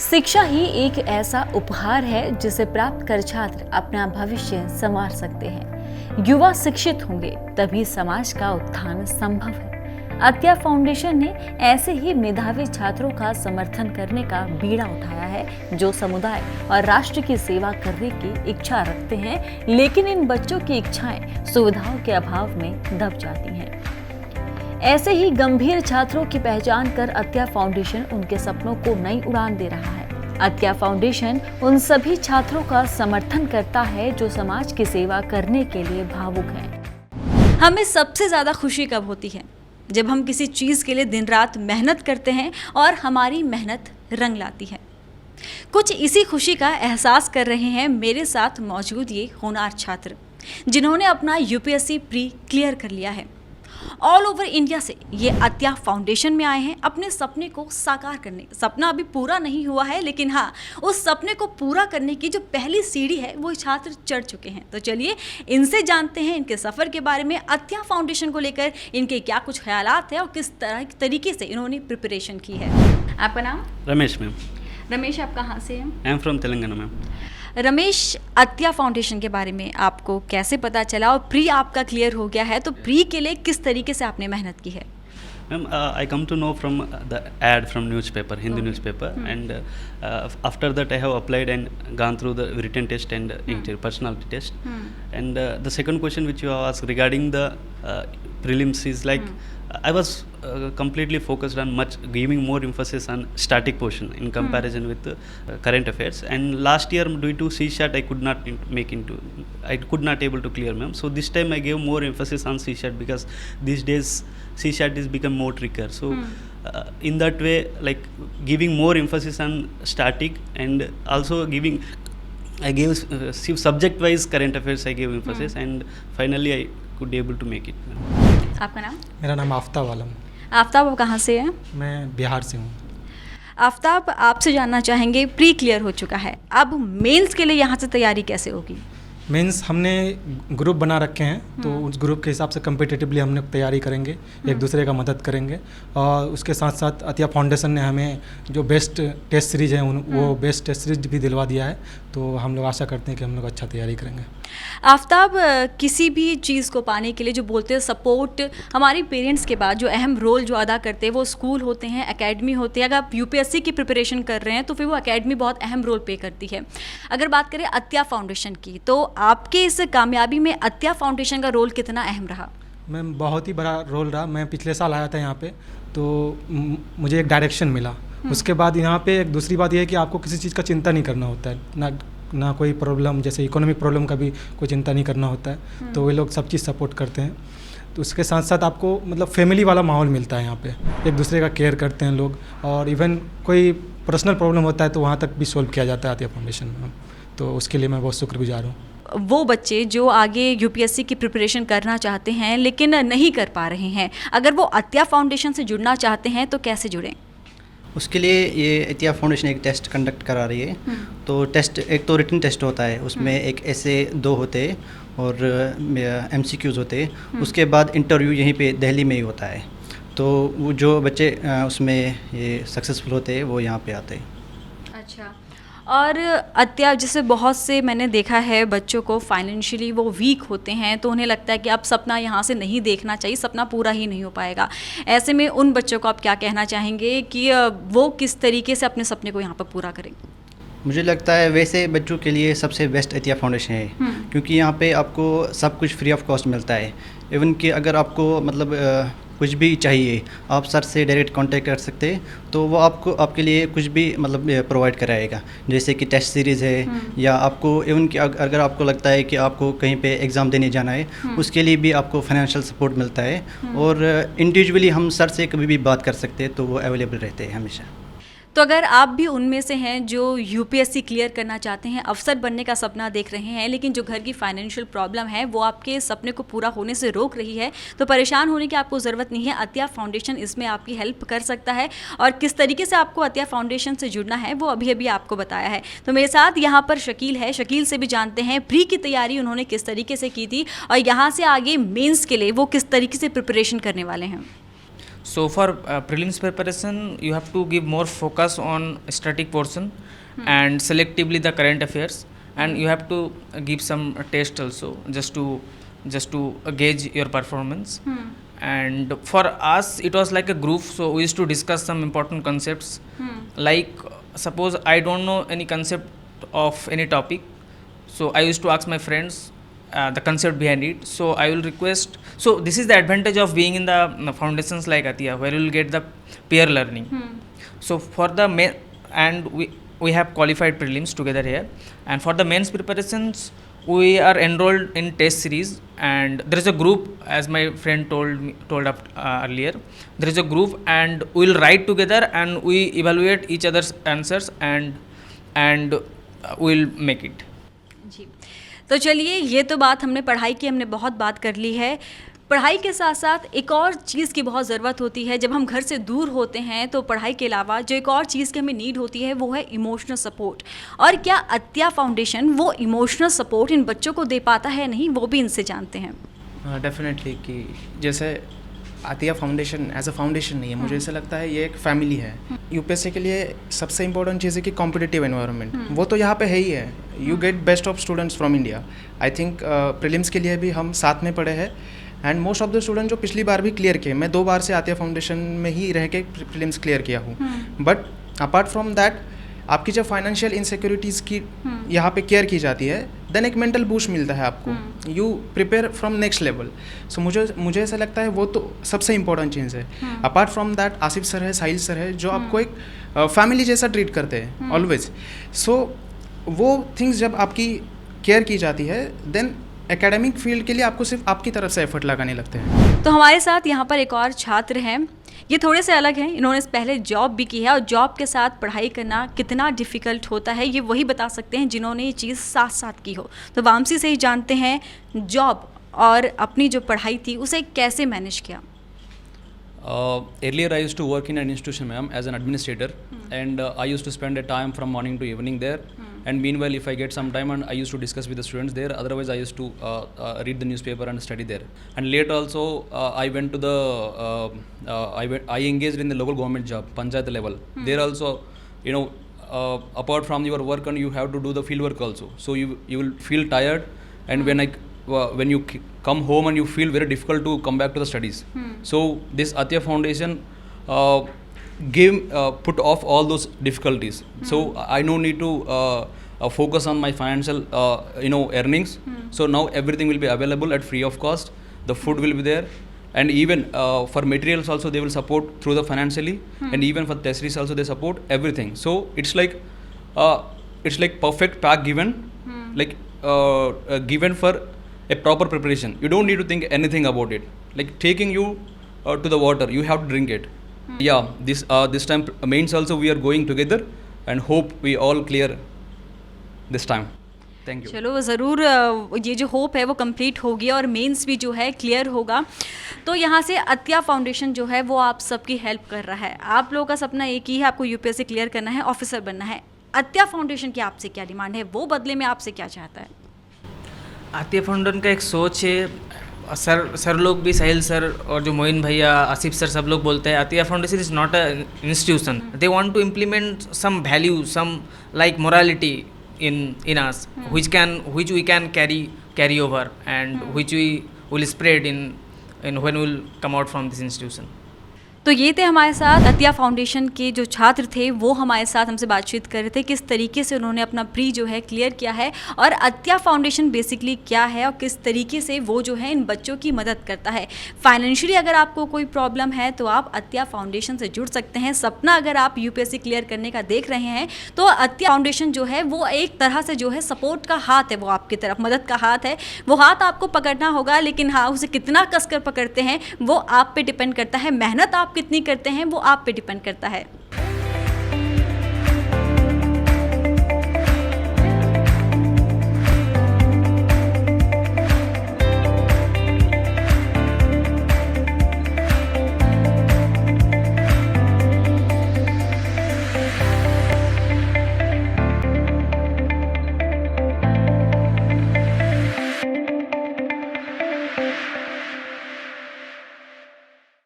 शिक्षा ही एक ऐसा उपहार है जिसे प्राप्त कर छात्र अपना भविष्य संवार सकते हैं। युवा शिक्षित होंगे तभी समाज का उत्थान संभव है। अत्या फाउंडेशन ने ऐसे ही मेधावी छात्रों का समर्थन करने का बीड़ा उठाया है जो समुदाय और राष्ट्र की सेवा करने की इच्छा रखते हैं, लेकिन इन बच्चों की इच्छाएं सुविधाओं के अभाव में दब जाती हैं। ऐसे ही गंभीर छात्रों की पहचान कर अत्या फाउंडेशन उनके सपनों को नई उड़ान दे रहा है। अत्या फाउंडेशन उन सभी छात्रों का समर्थन करता है जो समाज की सेवा करने के लिए भावुक हैं। हमें सबसे ज़्यादा खुशी कब होती है? जब हम किसी चीज़ के लिए दिन रात मेहनत करते हैं और हमारी मेहनत रंग लाती है। कुछ इसी खुशी का एहसास कर रहे हैं मेरे साथ मौजूद ये होनहार छात्र, जिन्होंने अपना यूपीएससी प्री क्लियर कर लिया है। ऑल ओवर इंडिया से ये अत्या फाउंडेशन में आए हैं अपने सपने को साकार करने। सपना अभी पूरा नहीं हुआ है, लेकिन हाँ, उस सपने को पूरा करने की जो पहली सीढ़ी है वो छात्र चढ़ चुके हैं। तो चलिए इनसे जानते हैं इनके सफ़र के बारे में, अत्या फाउंडेशन को लेकर इनके क्या कुछ ख्यालात हैं और किस तरीके से इन्होंने प्रिपरेशन की है। आपका नाम? रमेश मैम। रमेश, आप कहाँ से हैं? I am from Telangana ma'am. Ramesh, अत्या फाउंडेशन के बारे में आपको कैसे पता चला और प्री आपका क्लियर हो गया है, तो प्री के लिए किस तरीके से आपने मेहनत की है? Ma'am, I come to know from the ad from newspaper, Hindi newspaper, and after that I have applied and gone through the written test and personality test. And the second question which you have asked regarding the prelims is like I was completely focused on giving more emphasis on static portion in comparison with the current affairs. And last year due to CSAT I could not able to clear, ma'am. So this time I gave more emphasis on CSAT because these days CSAT is become more trickier. So in that way, like giving more emphasis on static and also I gave subject wise current affairs I gave emphasis and finally I could able to make it. आपका नाम? मेरा नाम आफ्ताब आलम। आफ्ताब, आप कहाँ से हैं? मैं बिहार से हूँ। आफ्ताब, आपसे जानना चाहेंगे, प्री क्लियर हो चुका है, अब मेंस के लिए यहाँ से तैयारी कैसे होगी? मेंस हमने ग्रुप बना रखे हैं, तो उस ग्रुप के हिसाब से कम्पिटिटिवली हमने तैयारी करेंगे, एक दूसरे का मदद करेंगे। और उसके साथ साथ अत्या फाउंडेशन ने हमें जो बेस्ट टेस्ट सीरीज़ है वो बेस्ट टेस्ट सीरीज भी दिलवा दिया है, तो हम लोग आशा करते हैं कि हम लोग अच्छा तैयारी करेंगे। आफ्ताब, किसी भी चीज़ को पाने के लिए जो बोलते हैं सपोर्ट, हमारी पेरेंट्स के बाद जो अहम रोल जो अदा करते हैं वो स्कूल होते हैं, एकेडमी होते हैं। अगर आप यूपीएससी की प्रिपरेशन कर रहे हैं तो फिर वो एकेडमी बहुत अहम रोल प्ले करती है। अगर बात करें अत्या फाउंडेशन की, तो आपके इस कामयाबी में अत्या फाउंडेशन का रोल कितना अहम रहा? मैम, बहुत ही बड़ा रोल रहा। मैं पिछले साल आया था यहाँ पे, तो मुझे एक डायरेक्शन मिला। उसके बाद यहाँ पे एक दूसरी बात यह है कि आपको किसी चीज़ का चिंता नहीं करना होता है, ना कोई प्रॉब्लम, जैसे इकोनॉमिक प्रॉब्लम का भी कोई चिंता नहीं करना होता है, तो वे लोग सब चीज़ सपोर्ट करते हैं। तो उसके साथ साथ आपको मतलब फैमिली वाला माहौल मिलता है यहाँ पे, एक दूसरे का केयर करते हैं लोग, और इवन कोई पर्सनल प्रॉब्लम होता है तो वहाँ तक भी सॉल्व किया जाता है अत्या फाउंडेशन में। तो उसके लिए मैं बहुत शुक्रगुजार हूँ। वो बच्चे जो आगे यूपीएससी की प्रिपरेशन करना चाहते हैं लेकिन नहीं कर पा रहे हैं, अगर वो अत्या फाउंडेशन से जुड़ना चाहते हैं तो कैसे जुड़ें? उसके लिए ये अत्या फाउंडेशन एक टेस्ट कंडक्ट करा रही है। तो टेस्ट, एक तो रिटन टेस्ट होता है, उसमें एक ऐसे 2 होते हैं और MCQs होते हैं। उसके बाद इंटरव्यू यहीं पे दिल्ली में ही होता है। तो वो जो बच्चे उसमें ये सक्सेसफुल होते हैं वो यहाँ पे आते हैं। अच्छा, और अत्या, जैसे बहुत से मैंने देखा है बच्चों को फाइनेंशियली वो वीक होते हैं, तो उन्हें लगता है कि अब सपना यहाँ से नहीं देखना चाहिए, सपना पूरा ही नहीं हो पाएगा। ऐसे में उन बच्चों को आप क्या कहना चाहेंगे कि वो किस तरीके से अपने सपने को यहाँ पर पूरा करें? मुझे लगता है वैसे बच्चों के लिए सबसे बेस्ट अत्या फाउंडेशन है, क्योंकि यहाँ पे आपको सब कुछ फ्री ऑफ कॉस्ट मिलता है। इवन कि अगर आपको मतलब कुछ भी चाहिए, आप सर से डायरेक्ट कांटेक्ट कर सकते हैं, तो वो आपके लिए कुछ भी मतलब प्रोवाइड कराएगा। जैसे कि टेस्ट सीरीज़ है, या आपको इवन कि अगर आपको लगता है कि आपको कहीं पे एग्ज़ाम देने जाना है, उसके लिए भी आपको फाइनेंशियल सपोर्ट मिलता है। और इंडिविजुअली हम सर से कभी भी बात कर सकते हैं, तो वो अवेलेबल रहते हैं हमेशा। तो अगर आप भी उनमें से हैं जो यूपीएससी क्लियर करना चाहते हैं, अफसर बनने का सपना देख रहे हैं, लेकिन जो घर की फाइनेंशियल प्रॉब्लम है वो आपके सपने को पूरा होने से रोक रही है, तो परेशान होने की आपको ज़रूरत नहीं है। अत्या फाउंडेशन इसमें आपकी हेल्प कर सकता है, और किस तरीके से आपको अत्या फाउंडेशन से जुड़ना है वो अभी अभी आपको बताया है। तो मेरे साथ यहाँ पर शकील है, शकील से भी जानते हैं प्री की तैयारी उन्होंने किस तरीके से की थी और यहाँ से आगे मेन्स के लिए वो किस तरीके से प्रिपरेशन करने वाले हैं। So for prelims preparation, you have to give more focus on static portion and selectively the current affairs, and you have to give some test also just to gauge your performance. And for us it was like a group, so we used to discuss some important concepts. Like suppose I don't know any concept of any topic, so I used to ask my friends the concept behind it. So I will request, so this is the advantage of being in the foundations like Atiya, where you will get the peer learning. So for the main, and we have qualified prelims together here, and for the mains preparations we are enrolled in test series, and there is a group, as my friend told up earlier, there is a group and we will write together and we evaluate each other's answers and we will make it. जी, तो चलिए, ये तो बात हमने पढ़ाई की, हमने बहुत बात कर ली है। पढ़ाई के साथ साथ एक और चीज़ की बहुत ज़रूरत होती है। जब हम घर से दूर होते हैं तो पढ़ाई के अलावा जो एक और चीज़ की हमें नीड होती है वो है इमोशनल सपोर्ट। और क्या अत्या फाउंडेशन वो इमोशनल सपोर्ट इन बच्चों को दे पाता है नहीं, वो भी इनसे जानते हैं। डेफिनेटली कि जैसे Atiya foundation as a foundation नहीं है, मुझे ऐसा लगता है ये एक फैमिली है। यूपीएससी के लिए सबसे इंपॉर्टेंट चीज़ है कि कॉम्पिटिटिव एनवायरनमेंट, वो तो यहाँ पे है ही है। You get best of students from India. I think prelims के लिए भी हम साथ में पढ़े हैं, and most of the student जो पिछली बार भी क्लियर किए, मैं 2 बार से आतिया फाउंडेशन में ही रह के प्रीलिम्स क्लियर किया हूँ। बट अपार्ट फ्रॉम दैट आपकी जब फाइनेंशियल इनसिक्योरिटीज़ की यहाँ पे केयर की जाती है, देन एक मेंटल बूस्ट मिलता है आपको। You prepare from next level. So मुझे ऐसा लगता है वो तो सबसे इम्पोर्टेंट चीज़ है। Apart from that Asif sir है, साहिल सर है, जो आपको एक फैमिली जैसा ट्रीट करते हैं ऑलवेज। सो वो थिंग्स जब आपकी केयर की जाती है, देन एकेडमिक फील्ड के लिए आपको सिर्फ आपकी तरफ से एफर्ट लगाने लगते हैं। तो हमारे साथ यहाँ पर एक और छात्र हैं, ये थोड़े से अलग हैं। इन्होंने पहले जॉब भी की है और जॉब के साथ पढ़ाई करना कितना डिफ़िकल्ट होता है ये वही बता सकते हैं जिन्होंने ये चीज़ साथ साथ की हो। तो वामसी से ही जानते हैं जॉब और अपनी जो पढ़ाई थी उसे कैसे मैनेज किया। Earlier I used to work in an institution, ma'am, as an administrator, and I used to spend a time from morning to evening there. And meanwhile, if I get some time, and I used to discuss with the students there. Otherwise, I used to read the newspaper and study there. And later also, I went to the I engaged in the local government job, panchayat level. There also, you know, apart from your work, and you have to do the field work also. So you will feel tired, and when you come home and you feel very difficult to come back to the studies. So this Atiya Foundation put off all those difficulties. So I no need to focus on my financial earnings. So now everything will be available at free of cost. The food will be there, and even for materials also they will support through the financially, and even for test series also they support everything. So it's like perfect pack given, like given for a proper preparation. You don't need to think anything about it. Like taking you to the water, you have to drink it. Yeah, this time mains also we are going together, and hope we all clear this time. Thank you. चलो ज़रूर ये जो hope है वो complete होगी और mains भी जो है क्लियर होगा। तो यहाँ से अत्या फाउंडेशन जो है वो आप सबकी हेल्प कर रहा है। आप लोगों का सपना एक ही है, आपको यूपीएससी क्लियर करना है, ऑफिसर बनना है। अत्या फाउंडेशन की आपसे क्या डिमांड है, वो बदले में आपसे क्या चाहता है? आतिया फाउंडेशन का एक सोच है, सर लोग भी, साहिल सर और जो मोइन भैया, आसिफ सर, सब लोग बोलते हैं Atiya foundation is not a institution. They want to implement some value, some like morality in us, which we can carry over, and which we will spread in when we will come out from this institution. तो ये थे हमारे साथ अत्या foundation के जो छात्र थे, वो हमारे साथ हमसे बातचीत कर रहे थे किस तरीके से उन्होंने अपना प्री जो है क्लियर किया है, और अत्या फाउंडेशन बेसिकली क्या है और किस तरीके से वो जो है इन बच्चों की मदद करता है। फाइनेंशियली अगर आपको कोई प्रॉब्लम है तो आप अत्या फाउंडेशन से जुड़ सकते हैं। सपना अगर आप यूपीएससी क्लियर करने का देख रहे हैं तो अत्या फाउंडेशन जो है वो एक तरह से जो है सपोर्ट का हाथ है, वो आपकी तरफ मदद का हाथ है। वो हाथ आपको पकड़ना होगा, लेकिन हाँ, उसे कितना कसकर पकड़ते हैं वो आप पे डिपेंड करता है। मेहनत आप कितनी करते हैं वो आप पे डिपेंड करता है।